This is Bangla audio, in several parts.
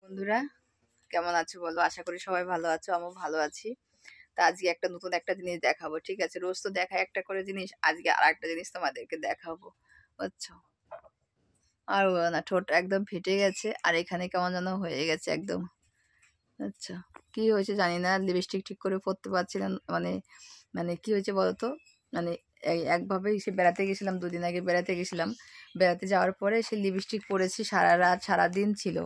বন্ধুরা, কেমন আছো বলো? আশা করি সবাই ভালো আছো, আমিও ভালো আছি। তা আজকে নতুন একটা জিনিস দেখাবো, ঠিক আছে? রোজ তো দেখায় একটা করে জিনিস, আজকে আর একটা জিনিস তোমাদেরকে দেখাবো, বুঝছো? আর বলো না, ঠোঁট একদম ফেটে গেছে, আর এখানে কেমন যেন হয়ে গেছে একদম। আচ্ছা, কি হয়েছে জানি না, লিপস্টিক ঠিক করে পরতে পারছিলাম, মানে মানে কি হয়েছে বলতো, মানে একভাবেই সে বেড়াতে গেছিলাম, 2 দিন আগে বেড়াতে গেছিলাম। বেড়াতে যাওয়ার পরে সে লিপস্টিক পরেছি, সারা রাত সারাদিন ছিল।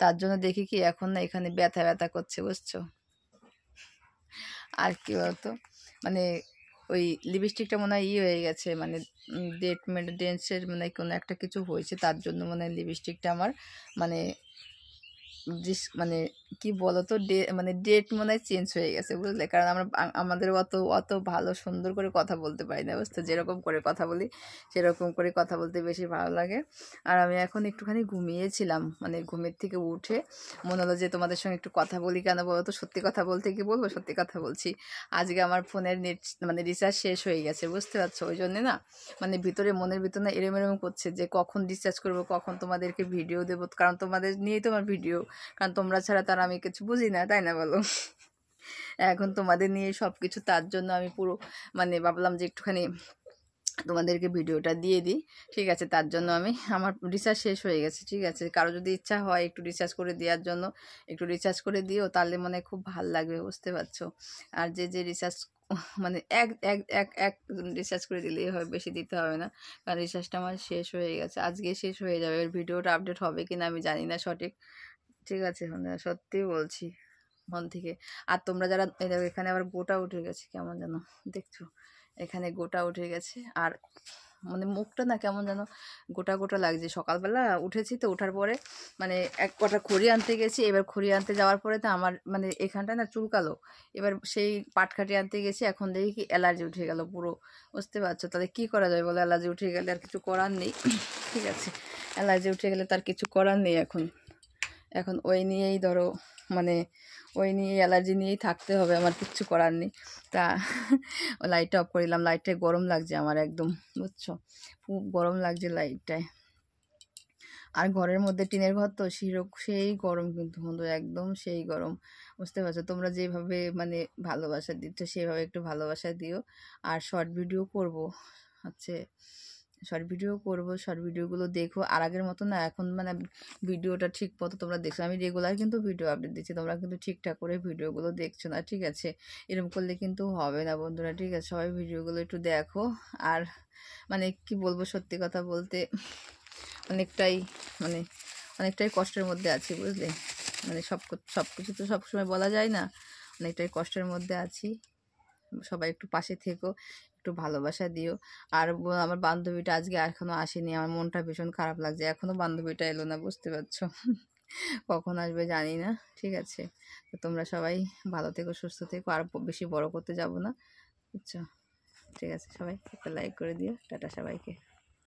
তার জন্য দেখি কি এখন না এখানে ব্যথা ব্যথা করছে, বুঝছো? আর কি বলতো, মানে ওই লিপস্টিকটা মনে হয় হয়ে গেছে, মানে ডেট মেনটেন্সের মানে কোনো একটা কিছু হয়েছে, তার জন্য মানে লিপস্টিকটা আমার মানে মানে কি বলতো, মানে ডেট মনে হয় চেঞ্জ হয়ে গেছে, বুঝলে? কারণ আমরা আমাদের অত অত ভালো সুন্দর করে কথা বলতে পারি না, বুঝতে? যেরকম করে কথা বলি সেরকম করে কথা বলতে বেশি ভালো লাগে। আর আমি এখন একটুখানি ঘুমিয়েছিলাম, মানে ঘুমের থেকে উঠে মনে হলো যে তোমাদের সঙ্গে একটু কথা বলি। কেন বলো তো? সত্যি কথা বলতে কি বলবো, সত্যি কথা বলছি। আজকে আমার ফোনের নেট মানে রিচার্জ শেষ হয়ে গেছে, বুঝতে পারছো? ওই জন্যে না মানে ভিতরে মনের ভিতরে না এরম এরম করছে যে কখন রিচার্জ করবো, কখন তোমাদেরকে ভিডিও দেবো, কারণ তোমাদের নিয়েই তোমার ভিডিও। কারণ তোমরা ছাড়া তার আমি কিছু বুঝি না, তাই না বলো? এখন তোমাদের নিয়ে সব কিছু, তার জন্য আমি পুরো মানে ভাবলাম যে একটুখানি তোমাদেরকে ভিডিওটা দিয়ে দিই, ঠিক আছে? তার জন্য আমি আমার রিচার্জ শেষ হয়ে গেছে, ঠিক আছে? কারো যদি ইচ্ছা হয় একটু রিচার্জ করে দেওয়ার জন্য, একটু রিচার্জ করে দিও, তাহলে মানে খুব ভাল লাগবে, বুঝতে পারছো? আর যে রিচার্জ মানে এক এক এক এক রিচার্জ করে দিলেই হয়, বেশি দিতে হবে না। কারণ রিচার্জটা আমার শেষ হয়ে গেছে, আজকে শেষ হয়ে যাবে। এর ভিডিওটা আপডেট হবে কিনা আমি জানি না সঠিক, ঠিক আছে? মানে সত্যি বলছি মন থেকে। আর তোমরা যারা এখানে আবার গোটা উঠে গেছে কেমন যেন, দেখছো? এখানে গোটা উঠে গেছে, আর মানে মুখটা না কেমন যেন গোটা গোটা লাগছে। সকালবেলা উঠেছি তো, ওঠার পরে মানে এক কটা খড়ি আনতে গেছি, এবার খড়ি আনতে যাওয়ার পরে তো আমার মানে এখানটা না চুলকালো। এবার সেই পাটকাঠি আনতে গেছি, এখন দেখি কি অ্যালার্জি উঠে গেল পুরো, বুঝতে পারছো? তাহলে কি করা যায় বলো? অ্যালার্জি উঠে গেলে আর কিছু করার নেই, ঠিক আছে? অ্যালার্জি উঠে গেলে তার কিছু করার নেই এখন। এখন ওই নিয়েই ধরো মানে ওই নিয়ে অ্যালার্জি নিয়েই থাকতে হবে, আমার কিচ্ছু করার নেই। তা লাইটটা অফ করে দিলাম, লাইটটায় গরম লাগছে আমার একদম, বুঝছো? খুব গরম লাগছে লাইটটায়। আর ঘরের মধ্যে টিনের ঘর তো সেই গরম, কিন্তু বন্ধু একদম সেই গরম, বুঝতে পারছো? তোমরা যেভাবে মানে ভালোবাসা দিচ্ছ সেভাবে একটু ভালোবাসা দিও। আর শর্ট ভিডিও করব, হচ্ছে শর্ট ভিডিও করব, শর্ট ভিডিওগুলো দেখো। আর আগের মতো না এখন মানে ভিডিওটা ঠিক মতো তোমরা দেখছো, আমি রেগুলার কিন্তু ভিডিও আপডেট দিচ্ছি, তোমরা কিন্তু ঠিকঠাক করে ভিডিওগুলো দেখছো না, ঠিক আছে? এরকম করলে কিন্তু হবে না বন্ধুরা, ঠিক আছে? সবাই ভিডিওগুলো একটু দেখো। আর মানে কি বলবো, সত্যি কথা বলতে অনেকটাই মানে অনেকটাই কষ্টের মধ্যে আছি, বুঝলে? মানে সব কিছু তো সবসময় বলা যায় না, অনেকটাই কষ্টের মধ্যে আছি। সবাই একটু পাশে থেকো, একটু ভালোবাসা দিও। আর আমার বান্ধবীটা আজকে এখনও আসেনি, আমার মনটা ভীষণ খারাপ লাগছে, এখনও বান্ধবীটা এলো না, বুঝতে পারছো? কখন আসবে জানি না, ঠিক আছে? তো তোমরা সবাই ভালো থেকো, সুস্থ থেকো, আর বেশি বড় করতে যাব না, বুঝছো? ঠিক আছে, সবাই একটা লাইক করে দিও। টাটা সবাইকে।